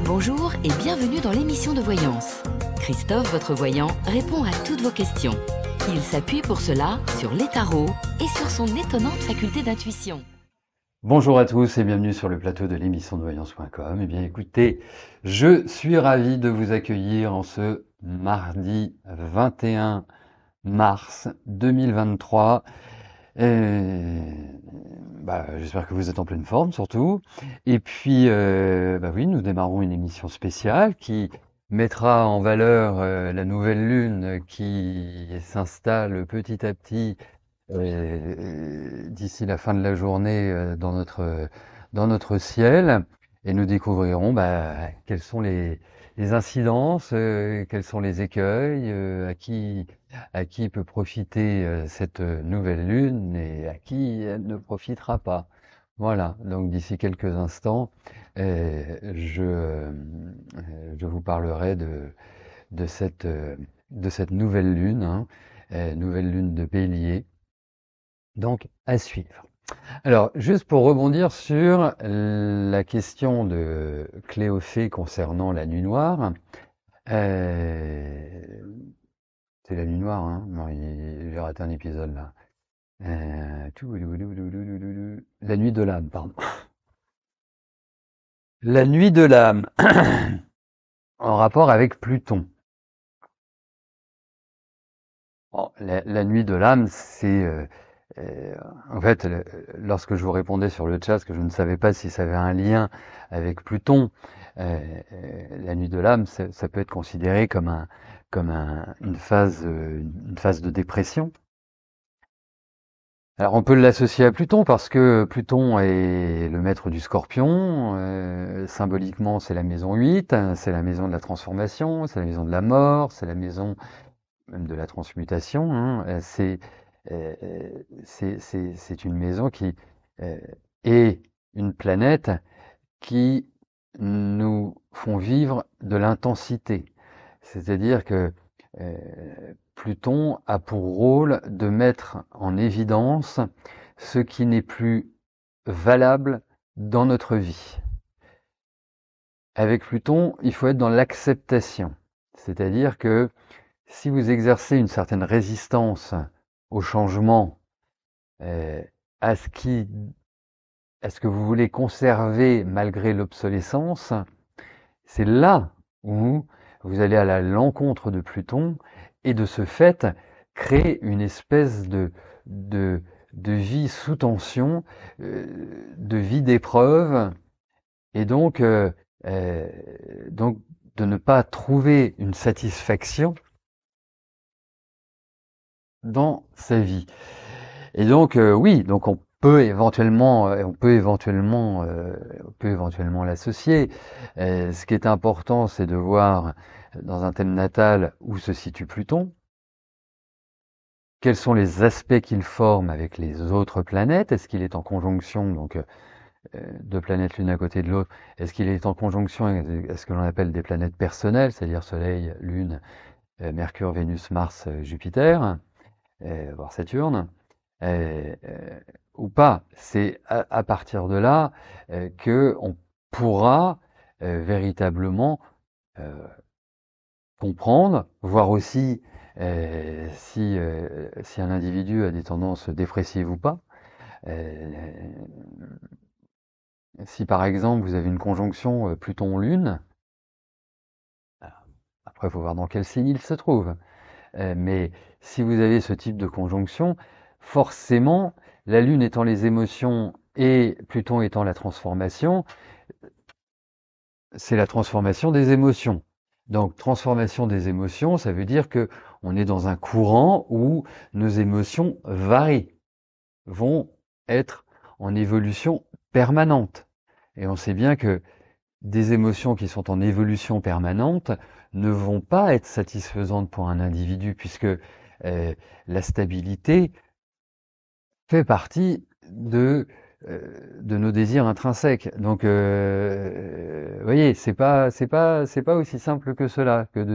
Bonjour et bienvenue dans l'émission de voyance. Christophe, votre voyant, répond à toutes vos questions. Il s'appuie pour cela sur les tarots et sur son étonnante faculté d'intuition. Bonjour à tous et bienvenue sur le plateau de l'émission de voyance.com. Eh bien écoutez, je suis ravi de vous accueillir en ce mardi 21 mars 2023. J'espère que vous êtes en pleine forme surtout. Et puis, oui, nous démarrons une émission spéciale qui mettra en valeur la nouvelle lune qui s'installe petit à petit d'ici la fin de la journée dans notre ciel. Et nous découvrirons quelles sont les incidences, quels sont les écueils, à qui peut profiter cette nouvelle lune et à qui elle ne profitera pas. Voilà, donc d'ici quelques instants, je vous parlerai de cette nouvelle lune, nouvelle lune de Bélier, donc à suivre. Alors, juste pour rebondir sur la question de Cléophée concernant la nuit noire, euh, c'est la nuit noire, hein? Non, j'ai raté un épisode là. La nuit de l'âme, pardon. La nuit de l'âme, en rapport avec Pluton. Bon, la nuit de l'âme, c'est en fait, lorsque je vous répondais sur le chat, que je ne savais pas si ça avait un lien avec Pluton, la nuit de l'âme, ça peut être considéré une phase de dépression. Alors on peut l'associer à Pluton parce que Pluton est le maître du Scorpion, symboliquement c'est la maison 8, c'est la maison de la transformation, c'est la maison de la mort, c'est la maison même de la transmutation, hein. Euh, c'est une maison qui euh, est une planète qui nous font vivre de l'intensité. C'est-à-dire que euh, Pluton a pour rôle de mettre en évidence ce qui n'est plus valable dans notre vie. Avec Pluton, il faut être dans l'acceptation. C'est-à-dire que si vous exercez une certaine résistance au changement, euh, à ce que vous voulez conserver malgré l'obsolescence, c'est là où vous allez à l'encontre de Pluton et de ce fait créer une espèce de, de vie sous tension, de vie d'épreuve, et euh, donc de ne pas trouver une satisfaction dans sa vie. Et donc oui, donc on peut éventuellement l'associer. Ce qui est important, c'est de voir dans un thème natal où se situe Pluton, quels sont les aspects qu'il forme avec les autres planètes. Est-ce qu'il est en conjonction, donc deux planètes l'une à côté de l'autre, est-ce qu'il est en conjonction avec ce que l'on appelle des planètes personnelles, c'est-à-dire Soleil, Lune, Mercure, Vénus, Mars, Jupiter, voire Saturne, ou pas. C'est à partir de là que on pourra véritablement euh, comprendre, voir aussi si un individu a des tendances dépressives ou pas. Euh, Si par exemple vous avez une conjonction Pluton-Lune, après il faut voir dans quel signe il se trouve, mais si vous avez ce type de conjonction, forcément, la Lune étant les émotions et Pluton étant la transformation, c'est la transformation des émotions. Donc transformation des émotions, ça veut dire que on est dans un courant où nos émotions varient, vont être en évolution permanente. Et on sait bien que des émotions qui sont en évolution permanente ne vont pas être satisfaisantes pour un individu puisque la stabilité fait partie de nos désirs intrinsèques. Donc, vous voyez, c'est pas aussi simple que cela que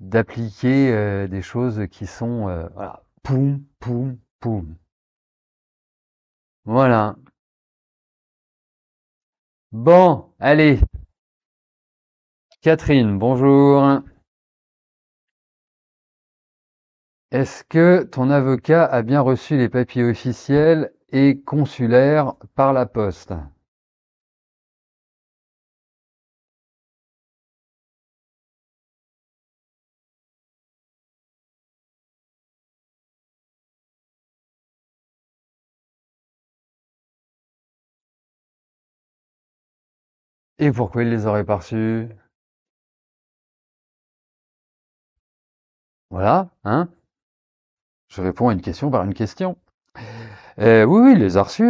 d'appliquer des choses qui sont voilà, poum, poum, poum. Voilà. Bon, allez. Catherine, bonjour. Est-ce que ton avocat a bien reçu les papiers officiels et consulaires par la poste? Et pourquoi il les aurait pas reçus? Voilà, hein? Je réponds à une question par une question. Oui, oui, il les a reçus.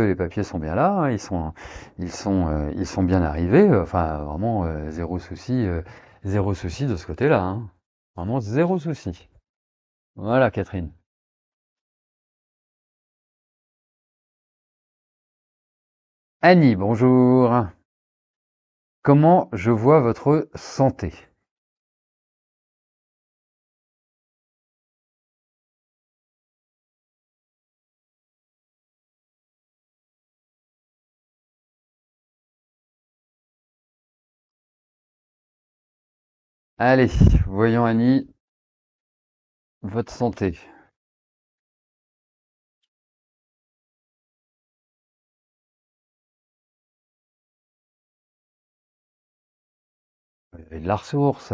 Les papiers sont bien là, hein, ils sont bien arrivés. Enfin, vraiment zéro souci de ce côté-là, hein. Vraiment zéro souci. Voilà, Catherine. Annie, bonjour. Comment je vois votre santé? Allez, voyons Annie, votre santé. Vous avez de la ressource.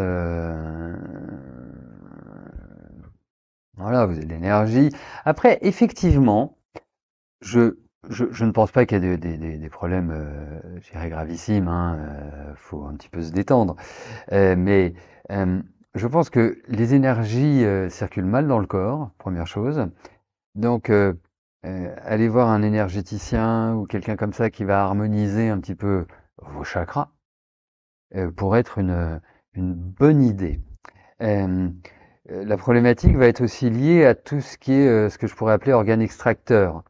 Voilà, vous avez de l'énergie. Après, effectivement, je, je ne pense pas qu'il y ait des problèmes, je dirais, gravissimes, hein. Faut un petit peu se détendre. Mais je pense que les énergies circulent mal dans le corps, première chose. Donc, allez voir un énergéticien ou quelqu'un comme ça qui va harmoniser un petit peu vos chakras pour être une bonne idée. Euh, la problématique va être aussi liée à tout ce qui est ce que je pourrais appeler organe extracteur.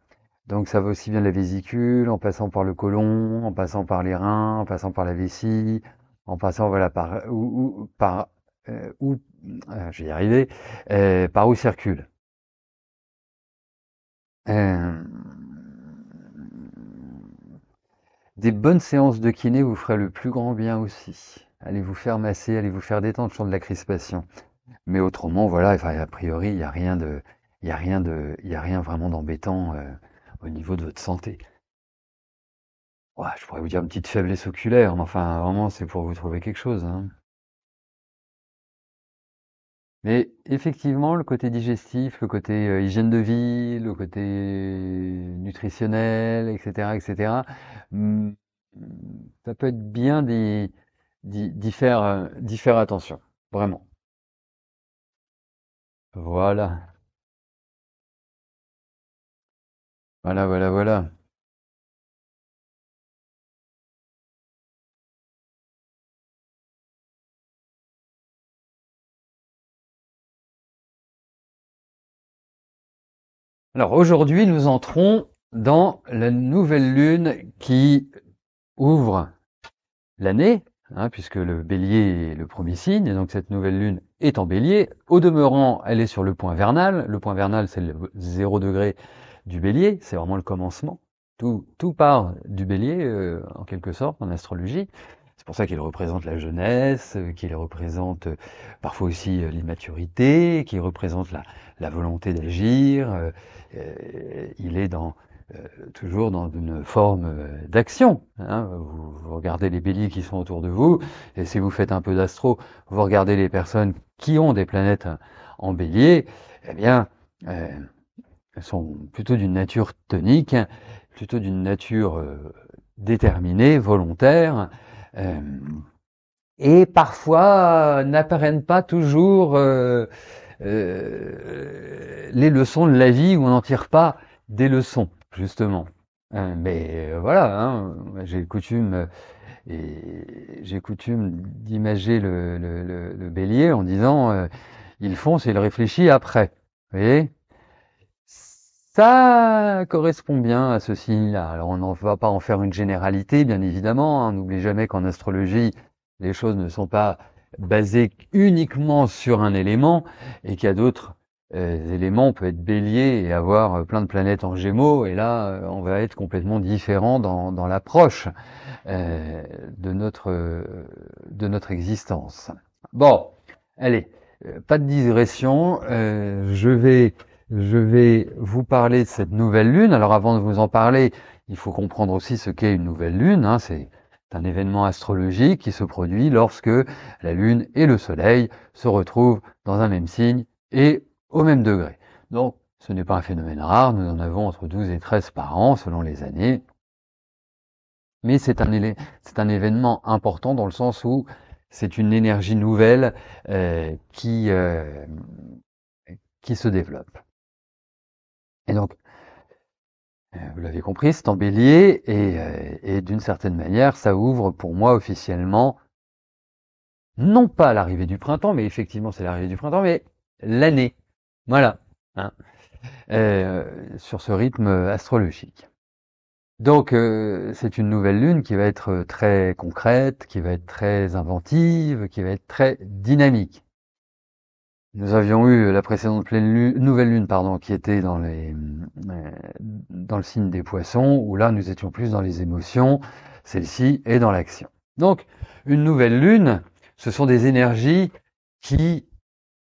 Donc ça va aussi bien de la vésicule, en passant par le côlon, en passant par les reins, en passant par la vessie, en passant voilà par où je vais y arriver, par où circule. Euh, des bonnes séances de kiné vous feraient le plus grand bien aussi. Allez vous faire masser, allez vous faire détendre le champ de la crispation. Mais autrement, voilà, enfin, a priori, il y a rien vraiment d'embêtant au niveau de votre santé. Ouais, je pourrais vous dire une petite faiblesse oculaire, mais enfin, vraiment, c'est pour vous trouver quelque chose, hein. Mais effectivement, le côté digestif, le côté hygiène de vie, le côté nutritionnel, etc., hmm, ça peut être bien d'y faire attention, vraiment. Voilà, voilà. Alors aujourd'hui, nous entrons dans la nouvelle lune qui ouvre l'année, hein, puisque le bélier est le premier signe, et donc cette nouvelle lune est en bélier. Au demeurant, elle est sur le point vernal. Le point vernal, c'est le 0 degré du bélier, c'est vraiment le commencement. Tout part du bélier, en quelque sorte, en astrologie. C'est pour ça qu'il représente la jeunesse, qu'il représente parfois aussi l'immaturité, qu'il représente la volonté d'agir. Il est toujours dans une forme d'action, hein. Vous regardez les béliers qui sont autour de vous, et si vous faites un peu d'astro, vous regardez les personnes qui ont des planètes en bélier, eh bien, euh, elles sont plutôt d'une nature tonique, plutôt d'une nature déterminée, volontaire, euh, et parfois n'apprennent pas toujours les leçons de la vie, ou on n'en tire pas des leçons, justement. Mais voilà, hein, j'ai coutume d'imager le bélier en disant il fonce et il réfléchit après. Vous voyez? Ça correspond bien à ce signe-là. Alors on ne va pas en faire une généralité, bien évidemment, hein. N'oubliez jamais qu'en astrologie, les choses ne sont pas basées uniquement sur un élément et qu'il y a d'autres éléments, on peut être bélier et avoir plein de planètes en gémeaux, et là, on va être complètement différent dans l'approche de notre existence. Bon, allez, pas de digression, je vais vous parler de cette nouvelle lune. Alors avant de vous en parler, il faut comprendre aussi ce qu'est une nouvelle lune, hein. C'est un événement astrologique qui se produit lorsque la lune et le soleil se retrouvent dans un même signe et au même degré. Donc, ce n'est pas un phénomène rare, nous en avons entre 12 et 13 par an selon les années. Mais c'est un événement important dans le sens où c'est une énergie nouvelle qui se développe. Et donc, vous l'avez compris, c'est en bélier et d'une certaine manière, ça ouvre pour moi officiellement, non pas l'arrivée du printemps, mais effectivement c'est l'arrivée du printemps, mais l'année. Voilà, hein, sur ce rythme astrologique. Donc c'est une nouvelle lune qui va être très concrète, qui va être très inventive, qui va être très dynamique. Nous avions eu la précédente nouvelle lune, pardon, qui était dans le signe des Poissons, où là nous étions plus dans les émotions. Celle-ci est dans l'action. Donc une nouvelle lune, ce sont des énergies qui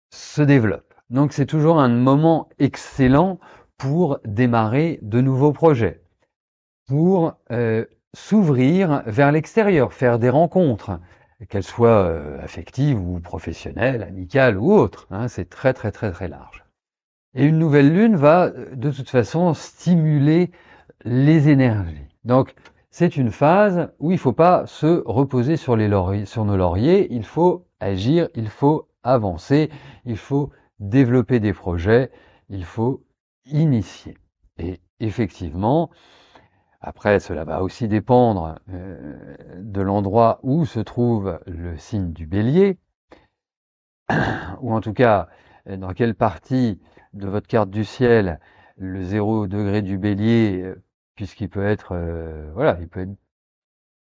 se développent. Donc c'est toujours un moment excellent pour démarrer de nouveaux projets, pour s'ouvrir vers l'extérieur, faire des rencontres, qu'elles soient affectives ou professionnelles, amicales ou autres, hein, c'est très très très très large. Et une nouvelle lune va de toute façon stimuler les énergies. Donc c'est une phase où il ne faut pas se reposer sur nos lauriers, il faut agir, il faut avancer, il faut développer des projets, il faut initier. Et effectivement, après, cela va aussi dépendre de l'endroit où se trouve le signe du Bélier, ou en tout cas dans quelle partie de votre carte du ciel le 0 degré du Bélier, puisqu'il peut être, voilà,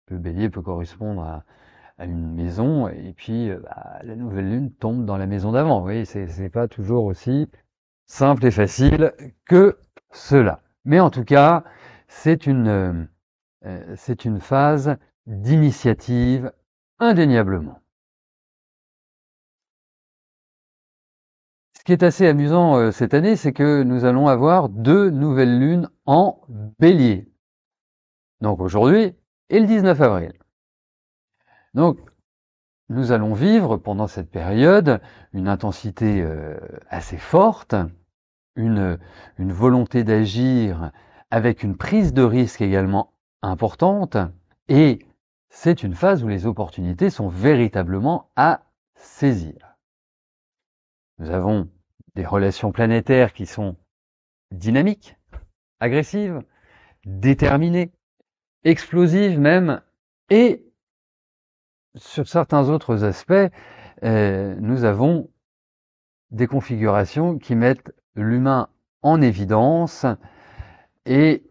le Bélier peut correspondre à une maison, et puis la nouvelle lune tombe dans la maison d'avant. Vous voyez, c'est pas toujours aussi simple et facile que cela. Mais en tout cas, c'est une phase d'initiative indéniablement. Ce qui est assez amusant cette année, c'est que nous allons avoir 2 nouvelles lunes en bélier. Donc aujourd'hui et le 19 avril. Donc nous allons vivre pendant cette période une intensité assez forte, une volonté d'agir avec une prise de risque également importante, et c'est une phase où les opportunités sont véritablement à saisir. Nous avons des relations planétaires qui sont dynamiques, agressives, déterminées, explosives même, et sur certains autres aspects, nous avons des configurations qui mettent l'humain en évidence et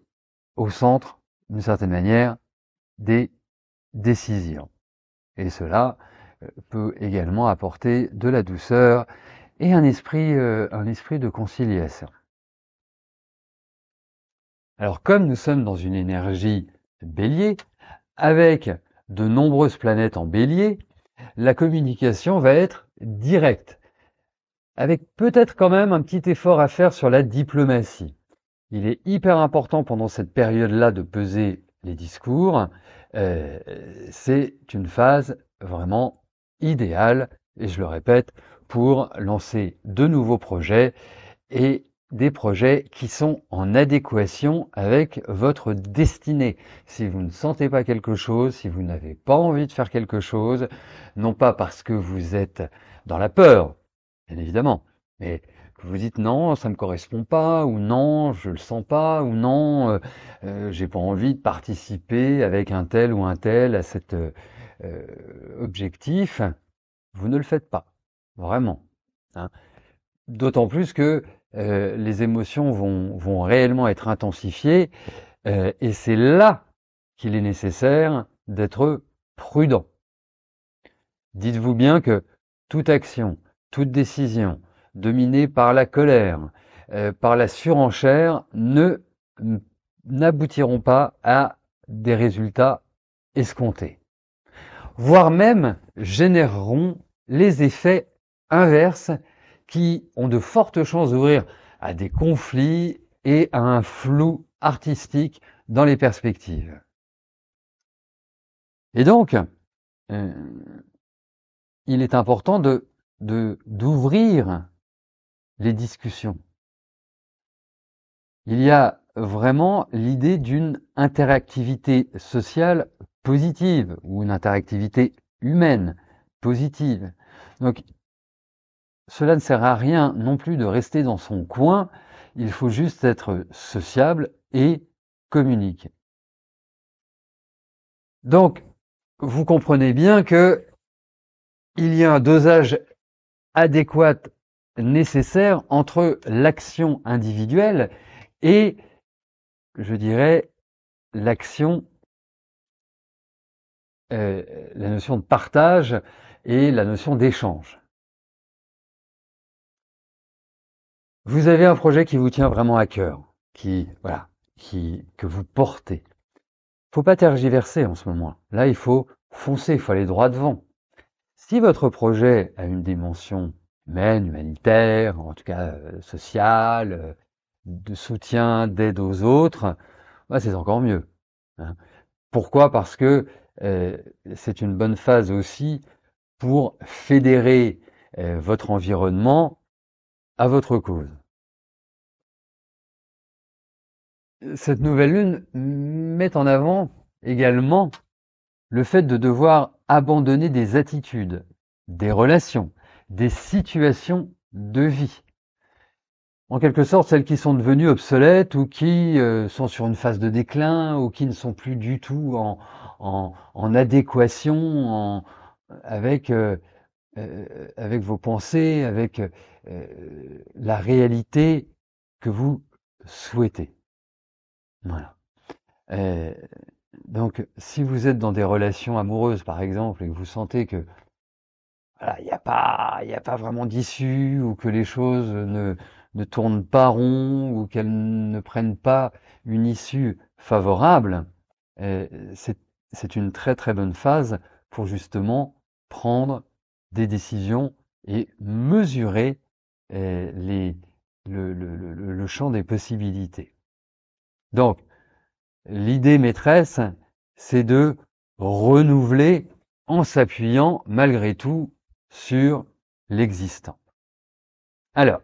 au centre, d'une certaine manière, des décisions. Et cela peut également apporter de la douceur et un esprit de conciliation. Alors comme nous sommes dans une énergie bélier, avec de nombreuses planètes en bélier, la communication va être directe, avec peut-être quand même un petit effort à faire sur la diplomatie. Il est hyper important pendant cette période-là de peser les discours. C'est une phase vraiment idéale, et je le répète, pour lancer de nouveaux projets et des projets qui sont en adéquation avec votre destinée. Si vous ne sentez pas quelque chose, si vous n'avez pas envie de faire quelque chose, non pas parce que vous êtes dans la peur, bien évidemment, mais que vous dites non, ça me correspond pas, ou non, je le sens pas, ou non, j'ai pas envie de participer avec un tel ou un tel à cet objectif, vous ne le faites pas, vraiment, hein. D'autant plus que les émotions vont réellement être intensifiées, et c'est là qu'il est nécessaire d'être prudent. Dites-vous bien que toute action, toute décision dominés par la colère, par la surenchère, n'aboutiront pas à des résultats escomptés, voire même généreront les effets inverses qui ont de fortes chances d'ouvrir à des conflits et à un flou artistique dans les perspectives. Et donc, il est important d'ouvrir les discussions. Il y a vraiment l'idée d'une interactivité sociale positive ou une interactivité humaine positive. Donc, cela ne sert à rien non plus de rester dans son coin, il faut juste être sociable et communiquer. Donc, vous comprenez bien que il y a un dosage adéquat nécessaire entre l'action individuelle et, je dirais, l'action, la notion de partage et la notion d'échange. Vous avez un projet qui vous tient vraiment à cœur, que vous portez. Faut pas tergiverser en ce moment. Là, il faut foncer, il faut aller droit devant. Si votre projet a une dimension humaine, humanitaire, en tout cas sociale, de soutien, d'aide aux autres, c'est encore mieux. Hein. Pourquoi? Parce que c'est une bonne phase aussi pour fédérer votre environnement à votre cause. Cette nouvelle lune met en avant également le fait de devoir abandonner des attitudes, des relations, des situations de vie. En quelque sorte, celles qui sont devenues obsolètes ou qui sont sur une phase de déclin ou qui ne sont plus du tout en adéquation avec vos pensées, avec la réalité que vous souhaitez. Voilà. Donc, si vous êtes dans des relations amoureuses, par exemple, et que vous sentez que voilà, il n'y a pas vraiment d'issue, ou que les choses ne tournent pas rond, ou qu'elles ne prennent pas une issue favorable, c'est une très très bonne phase pour justement prendre des décisions et mesurer le champ des possibilités. Donc, l'idée maîtresse, c'est de renouveler en s'appuyant malgré tout sur l'existant. Alors,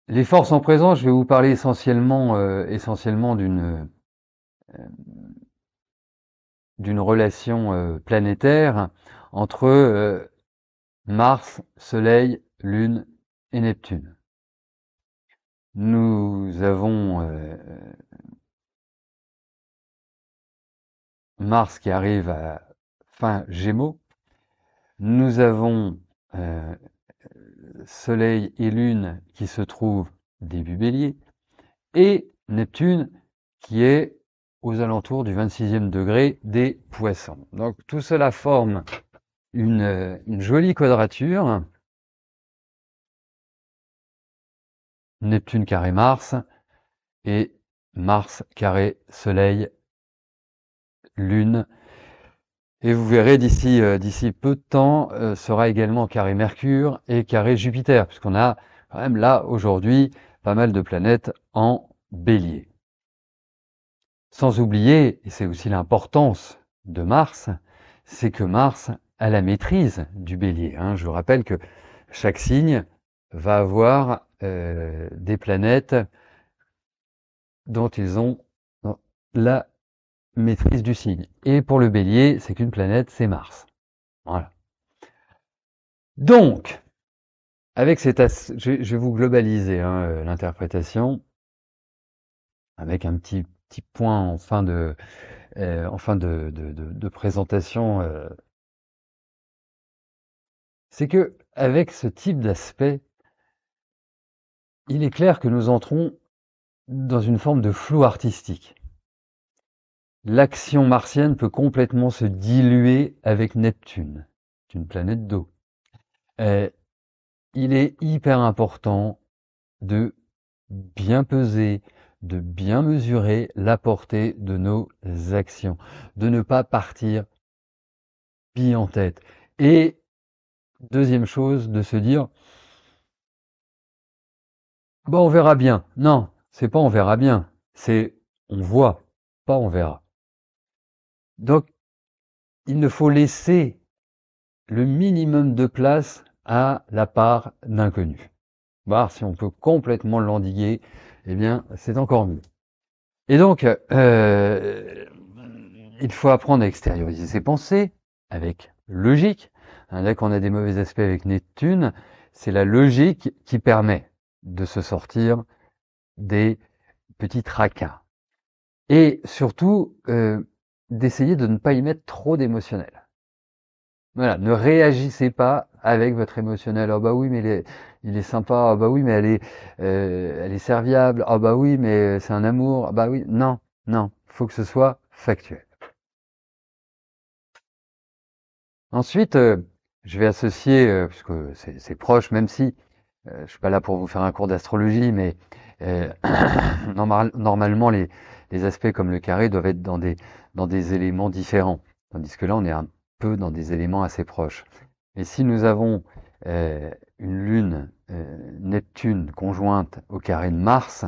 les forces en présence, je vais vous parler essentiellement d'une relation planétaire entre Mars, Soleil, Lune et Neptune. Nous avons Mars qui arrive à fin Gémeaux. Nous avons Soleil et Lune qui se trouvent début Bélier. Et Neptune qui est aux alentours du 26e degré des Poissons. Donc tout cela forme une jolie quadrature. Neptune carré Mars et Mars carré Soleil, Lune. Et vous verrez d'ici peu de temps sera également carré Mercure et carré Jupiter, puisqu'on a quand même là aujourd'hui pas mal de planètes en Bélier. Sans oublier, et c'est aussi l'importance de Mars, c'est que Mars a la maîtrise du Bélier. Hein. Je vous rappelle que chaque signe va avoir des planètes dont ils ont la maîtrise du signe. Et pour le Bélier, c'est qu'une planète, c'est Mars. Voilà. Donc, avec je vais vous globaliser l'interprétation avec un petit point en fin de présentation. C'est que avec ce type d'aspect, il est clair que nous entrons dans une forme de flou artistique. L'action martienne peut complètement se diluer avec Neptune, c'est une planète d'eau. il est hyper important de bien peser, de bien mesurer la portée de nos actions, de ne pas partir bille en tête. Et deuxième chose, de se dire, bon, on verra bien. Non, c'est pas on verra bien, c'est on voit, pas on verra. Donc, il ne faut laisser le minimum de place à la part d'inconnu. Voir si on peut complètement l'endiguer, eh bien, c'est encore mieux. Et donc, il faut apprendre à extérioriser ses pensées avec logique. Dès qu'on a des mauvais aspects avec Neptune, c'est la logique qui permet de se sortir des petits tracas. Et surtout, d'essayer de ne pas y mettre trop d'émotionnel. Voilà, ne réagissez pas avec votre émotionnel. Oh bah oui, mais il est sympa. Oh bah oui, mais elle est serviable. Oh bah oui, mais c'est un amour. Oh bah oui, non, non, faut que ce soit factuel. Ensuite, je vais associer, parce que c'est proche, même si je suis pas là pour vous faire un cours d'astrologie, mais euh, normalement les aspects comme le carré doivent être dans des éléments différents, tandis que là on est un peu dans des éléments assez proches. Et si nous avons une lune Neptune conjointe au carré de Mars,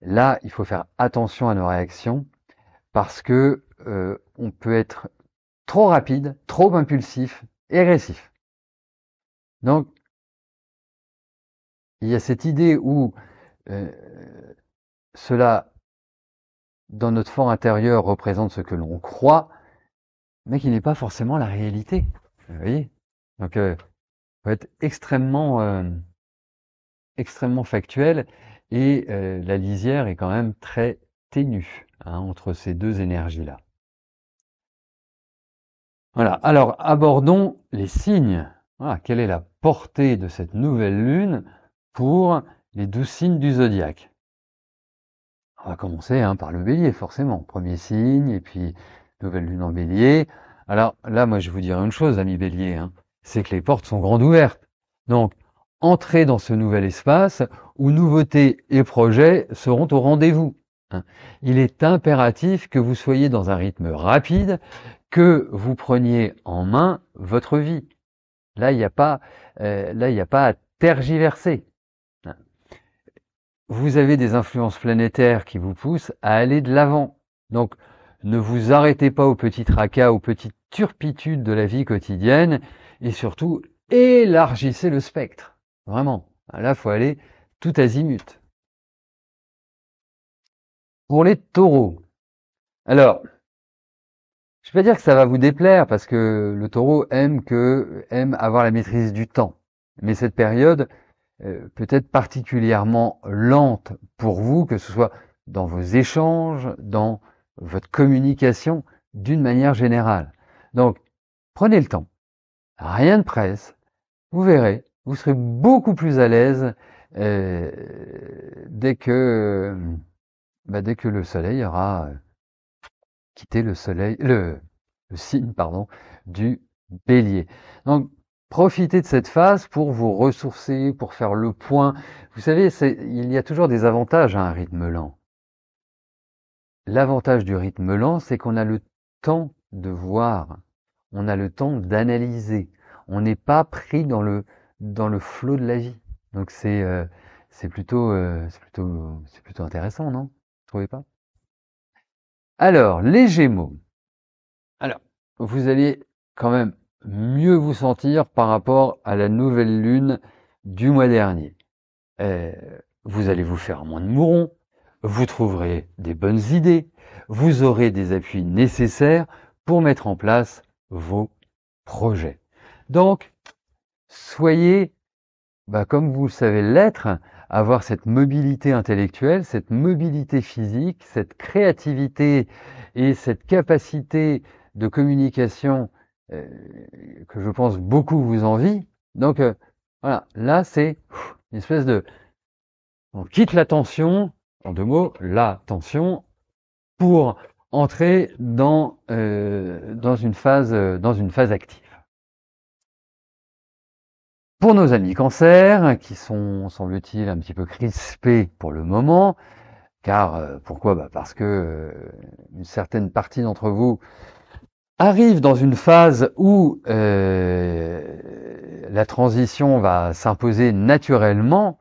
là il faut faire attention à nos réactions parce que on peut être trop rapide, trop impulsif et agressif. Donc il y a cette idée où euh, cela, dans notre fort intérieur, représente ce que l'on croit, mais qui n'est pas forcément la réalité. Vous voyez? Donc, faut être extrêmement factuel, et la lisière est quand même très ténue entre ces deux énergies-là. Voilà. Alors, abordons les signes. Voilà. Quelle est la portée de cette nouvelle lune pour les 12 signes du zodiaque? On va commencer par le bélier, forcément. Premier signe, et puis nouvelle lune en bélier. Alors là, moi, je vous dirais une chose, ami bélier, c'est que les portes sont grandes ouvertes. Donc, entrez dans ce nouvel espace où nouveautés et projets seront au rendez-vous. Il est impératif que vous soyez dans un rythme rapide, que vous preniez en main votre vie. Là, il n'y a pas, là, il n'y a pas à tergiverser. Vous avez des influences planétaires qui vous poussent à aller de l'avant. Donc, ne vous arrêtez pas aux petits tracas, aux petites turpitudes de la vie quotidienne, et surtout, élargissez le spectre. Vraiment. Là, faut aller tout azimut. Pour les taureaux. Alors, je vais pas dire que ça va vous déplaire, parce que le taureau aime avoir la maîtrise du temps. Mais cette période, peut-être particulièrement lente pour vous, que ce soit dans vos échanges, dans votre communication, d'une manière générale. Donc, prenez le temps. Rien de presse. Vous verrez, vous serez beaucoup plus à l'aise euh, dès que le soleil aura quitté le signe, pardon, du bélier. Donc, profitez de cette phase pour vous ressourcer, pour faire le point. Vous savez, il y a toujours des avantages à un rythme lent. L'avantage du rythme lent, c'est qu'on a le temps de voir, on a le temps d'analyser. On n'est pas pris dans le flot de la vie. Donc c'est plutôt intéressant, non? Vous trouvez pas? Alors, les Gémeaux. Alors, vous allez quand même mieux vous sentir par rapport à la nouvelle lune du mois dernier. Euh, vous allez vous faire moins de mourons, vous trouverez des bonnes idées, vous aurez des appuis nécessaires pour mettre en place vos projets. Donc, soyez, comme vous le savez l'être, avoir cette mobilité intellectuelle, cette mobilité physique, cette créativité et cette capacité de communication euh, que je pense beaucoup vous envie. Donc voilà, là c'est une espèce de... On quitte la tension, en deux mots, la tension, pour entrer dans une phase active. Pour nos amis cancers, qui sont, semble-t-il, un petit peu crispés pour le moment, car pourquoi? Parce que une certaine partie d'entre vous arrive dans une phase où la transition va s'imposer naturellement,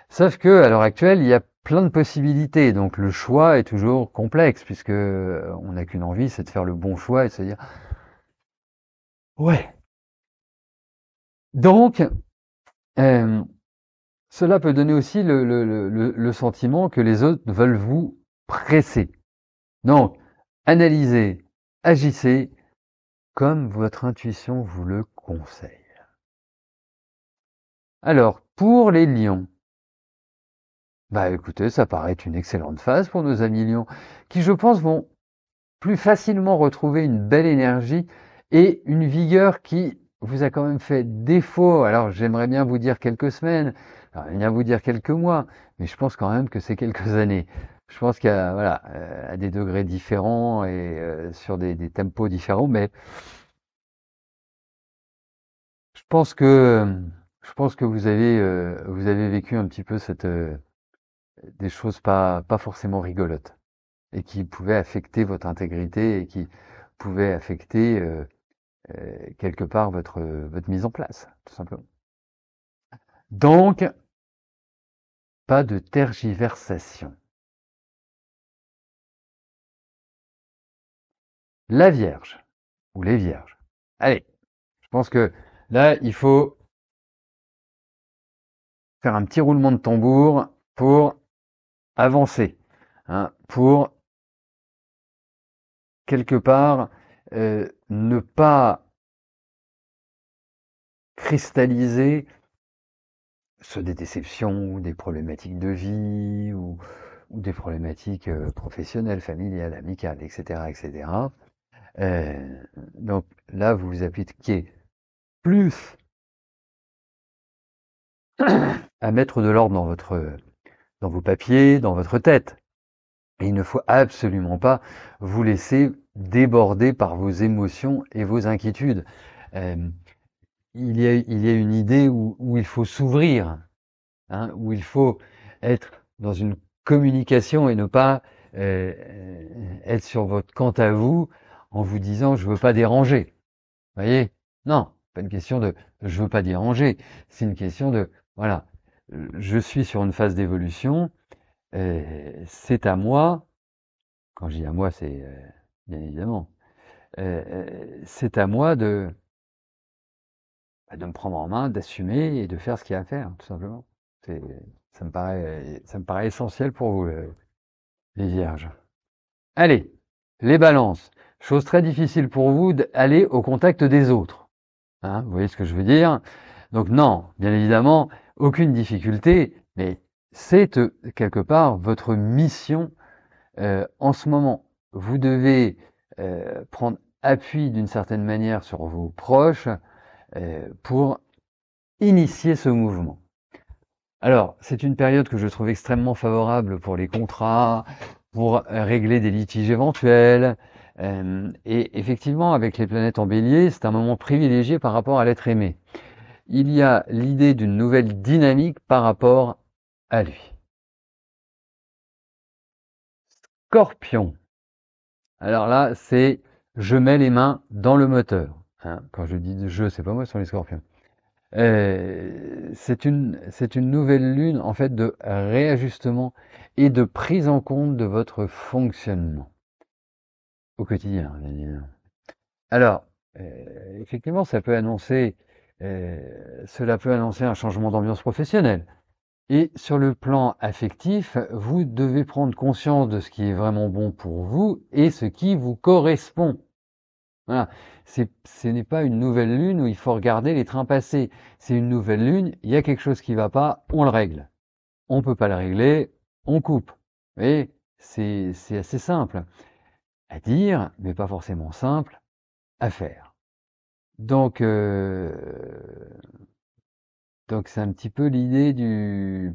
sauf que à l'heure actuelle, il y a plein de possibilités, donc le choix est toujours complexe, puisque on n'a qu'une envie, c'est de faire le bon choix et de se dire ouais. Donc, euh, cela peut donner aussi le sentiment que les autres veulent vous presser. Donc, analysez, agissez comme votre intuition vous le conseille. Alors, pour les lions, bah écoutez, ça paraît une excellente phase pour nos amis lions, qui je pense vont plus facilement retrouver une belle énergie et une vigueur qui vous a quand même fait défaut. Alors j'aimerais bien vous dire quelques semaines, j'aimerais bien vous dire quelques mois, mais je pense quand même que c'est quelques années. Je pense qu'à voilà, à des degrés différents et sur des tempos différents, mais je pense que je pense que vous avez vécu un petit peu des choses pas forcément rigolotes et qui pouvaient affecter votre intégrité et qui pouvaient affecter quelque part votre mise en place, tout simplement. Donc, pas de tergiversation. La Vierge, ou les Vierges. Allez, je pense que là, il faut faire un petit roulement de tambour pour avancer, hein, pour quelque part ne pas cristalliser sur des déceptions ou des problématiques de vie ou des problématiques professionnelles, familiales, amicales, etc., etc. Donc là, vous vous appliquez plus à mettre de l'ordre dans vos papiers, dans votre tête. Et il ne faut absolument pas vous laisser déborder par vos émotions et vos inquiétudes. Euh, il y a une idée où il faut s'ouvrir, hein, où il faut être dans une communication et ne pas être sur votre quant à vous en vous disant je veux pas déranger. Vous voyez? Non, pas une question de je veux pas déranger, c'est une question de voilà, je suis sur une phase d'évolution, c'est à moi, quand je dis à moi, c'est bien évidemment, c'est à moi de me prendre en main, d'assumer et de faire ce qu'il y a à faire, tout simplement. C'est, ça me paraît essentiel pour vous, les vierges. Allez, les balances. Chose très difficile pour vous d'aller au contact des autres. Hein, vous voyez ce que je veux dire? Donc non, bien évidemment, aucune difficulté, mais c'est quelque part votre mission en ce moment. Vous devez prendre appui d'une certaine manière sur vos proches pour initier ce mouvement. Alors, c'est une période que je trouve extrêmement favorable pour les contrats, pour régler des litiges éventuels. Et effectivement, avec les planètes en bélier, c'est un moment privilégié par rapport à l'être aimé. Il y a l'idée d'une nouvelle dynamique par rapport à lui. Scorpion. Alors là, c'est je mets les mains dans le moteur. Hein. Quand je dis je, c'est pas moi, ce sont les scorpions. C'est une nouvelle lune en fait de réajustement et de prise en compte de votre fonctionnement au quotidien, bien évidemment. Alors, effectivement, cela peut annoncer un changement d'ambiance professionnelle. Et sur le plan affectif, vous devez prendre conscience de ce qui est vraiment bon pour vous et ce qui vous correspond. Voilà. Ce n'est pas une nouvelle lune où il faut regarder les trains passés. C'est une nouvelle lune, il y a quelque chose qui va pas, on le règle. On peut pas le régler, on coupe. Vous voyez, c'est assez simple à dire, mais pas forcément simple à faire. Donc, donc c'est un petit peu l'idée de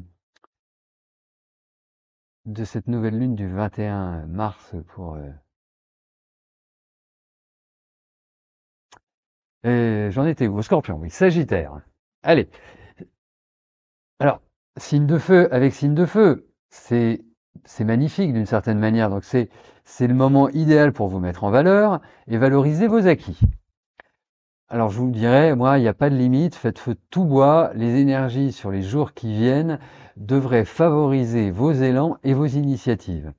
cette nouvelle lune du 21 mars pour. J'en étais où? Au Scorpion, oui, Sagittaire. Allez. Alors, signe de feu avec signe de feu, c'est magnifique d'une certaine manière. Donc c'est le moment idéal pour vous mettre en valeur et valoriser vos acquis. Alors je vous dirais, moi, il n'y a pas de limite, faites feu de tout bois, les énergies sur les jours qui viennent devraient favoriser vos élans et vos initiatives.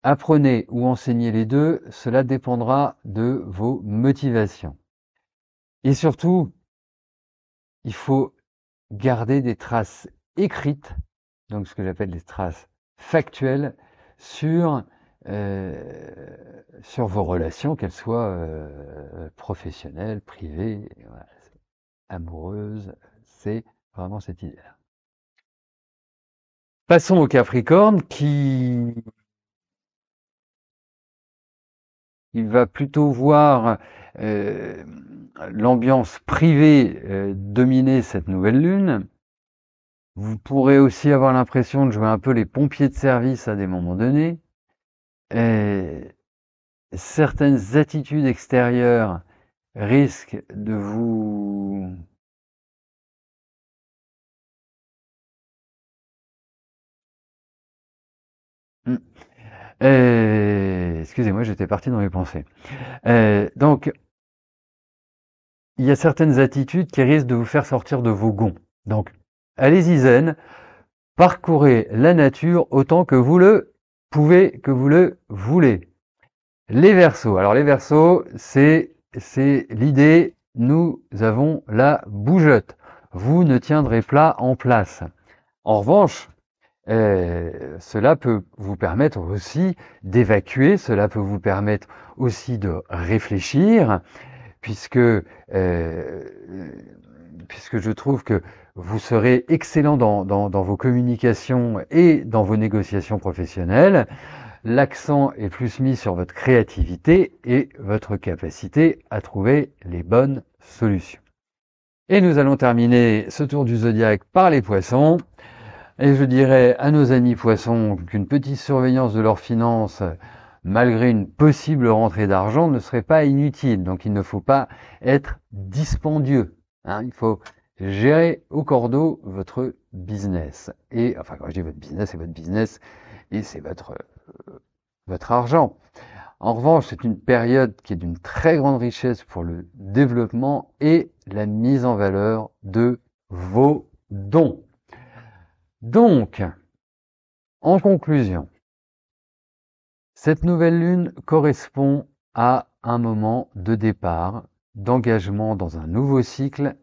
Apprenez ou enseignez les deux, cela dépendra de vos motivations. Et surtout, il faut garder des traces écrites, donc ce que j'appelle des traces factuelles, sur, sur vos relations, qu'elles soient professionnelles, privées, voilà, amoureuses, c'est vraiment cette idée-là. Passons au Capricorne il va plutôt voir l'ambiance privée dominer cette nouvelle lune. Vous pourrez aussi avoir l'impression de jouer un peu les pompiers de service à des moments donnés. Et certaines attitudes extérieures risquent de vous... Excusez-moi, j'étais parti dans mes pensées. Donc, il y a certaines attitudes qui risquent de vous faire sortir de vos gonds. Donc, allez-y zen, parcourez la nature autant que vous le pouvez, que vous le voulez. Les Verseaux. Alors les Verseaux, c'est l'idée, nous avons la bougeotte. Vous ne tiendrez pas en place. En revanche, cela peut vous permettre aussi d'évacuer, cela peut vous permettre aussi de réfléchir, puisque je trouve que vous serez excellent dans vos communications et dans vos négociations professionnelles. L'accent est plus mis sur votre créativité et votre capacité à trouver les bonnes solutions. Et nous allons terminer ce tour du zodiaque par les poissons. Et je dirais à nos amis poissons qu'une petite surveillance de leurs finances, malgré une possible rentrée d'argent, ne serait pas inutile. Donc il ne faut pas être dispendieux. Il faut gérer au cordeau votre business. Et enfin, quand je dis votre business, c'est votre business et c'est votre argent. En revanche, c'est une période qui est d'une très grande richesse pour le développement et la mise en valeur de vos dons. Donc, en conclusion, cette nouvelle lune correspond à un moment de départ, d'engagement dans un nouveau cycle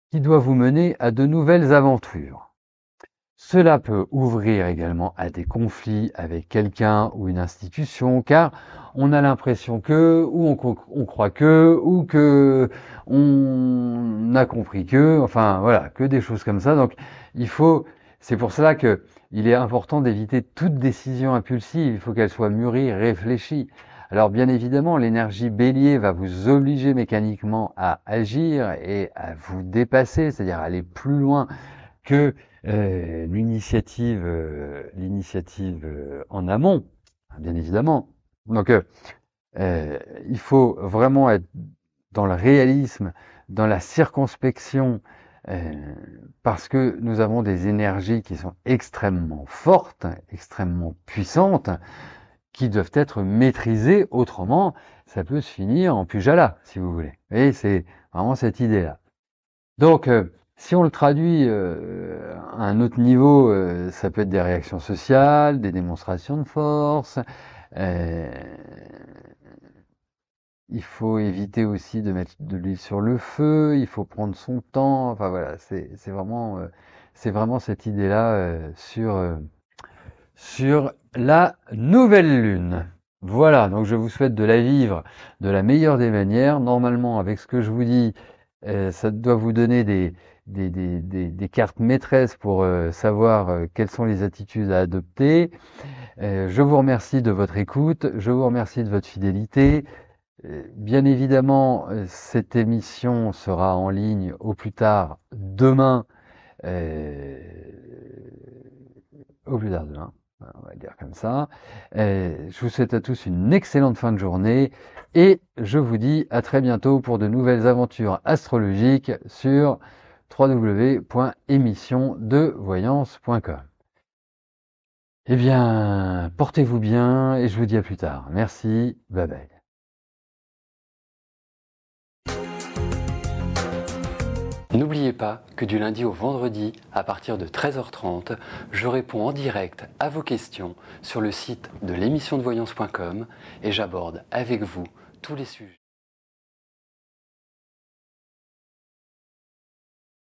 qui doit vous mener à de nouvelles aventures. Cela peut ouvrir également à des conflits avec quelqu'un ou une institution, car on a l'impression que, ou on croit que, ou que on a compris que, enfin voilà, que des choses comme ça. Donc c'est pour cela que il est important d'éviter toute décision impulsive. Il faut qu'elle soit mûrie, réfléchie. Alors bien évidemment, l'énergie bélier va vous obliger mécaniquement à agir et à vous dépasser, c'est-à-dire aller plus loin que l'initiative en amont, bien évidemment. Donc il faut vraiment être dans le réalisme, dans la circonspection, parce que nous avons des énergies qui sont extrêmement fortes, extrêmement puissantes, qui doivent être maîtrisées, autrement ça peut se finir en pugilat, si vous voulez. Et c'est vraiment cette idée-là. Donc si on le traduit à un autre niveau, ça peut être des réactions sociales, des démonstrations de force. Il faut éviter aussi de mettre de l'huile sur le feu. Il faut prendre son temps. Enfin voilà, c'est vraiment cette idée-là sur la nouvelle lune. Voilà, donc je vous souhaite de la vivre de la meilleure des manières. Normalement, avec ce que je vous dis, ça doit vous donner des cartes maîtresses pour savoir quelles sont les attitudes à adopter. Je vous remercie de votre écoute, je vous remercie de votre fidélité. Bien évidemment, cette émission sera en ligne au plus tard demain. Au plus tard demain, on va dire comme ça. Je vous souhaite à tous une excellente fin de journée et je vous dis à très bientôt pour de nouvelles aventures astrologiques sur www.émissiondevoyance.com. Eh bien, portez-vous bien et je vous dis à plus tard. Merci, bye bye. N'oubliez pas que du lundi au vendredi, à partir de 13h30, je réponds en direct à vos questions sur le site de l'émissiondevoyance.com et j'aborde avec vous tous les sujets.